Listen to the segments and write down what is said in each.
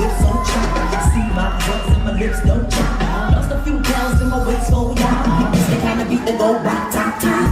hips on track. See my drugs and my lips don't drop. Lost a few pounds in my waist go down. It's the kind of beat that go rock, top, top.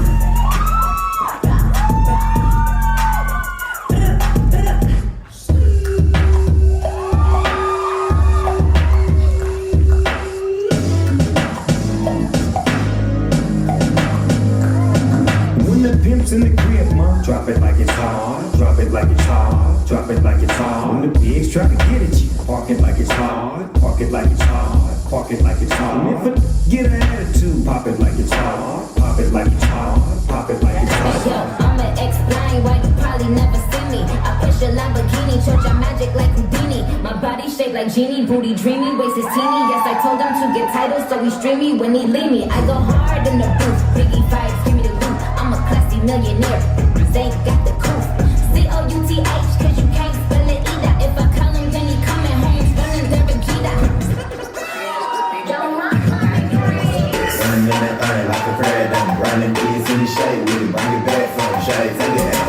Pimps in the crib, ma. Drop it like it's hard. Drop it like it's hard. Drop it like it's hard. When the pigs try to get at you, park it like it's hard. Park it like it's hard. Park it like it's hard. And if it get an attitude, pop it like it's hard. Pop it like it's hard. Pop it like it's hard. Yo, I'ma explain why you probably never see me. I push a Lamborghini, church I magic like Houdini. My body shaped like genie, booty dreamy, waist is teeny. Yes, I told him to get titles, so he stream me when he leave me. I go hard in the booth, Biggie vibes, give me the loot. I'm a classy millionaire, they got the coupe. C-O-U-T-H, cause you can't spell it either. If I call him, then he coming home, spelling Derek Jeter. Running in that thing like a crab, I'm running kids in the shade with it, bring it back from the shade, take it out.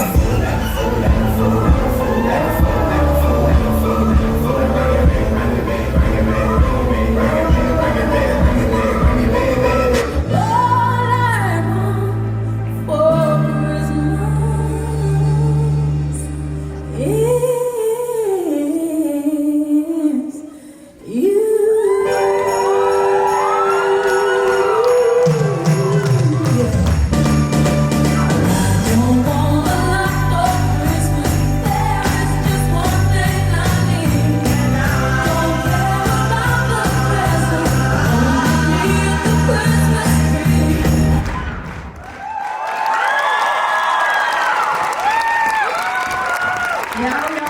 Y'all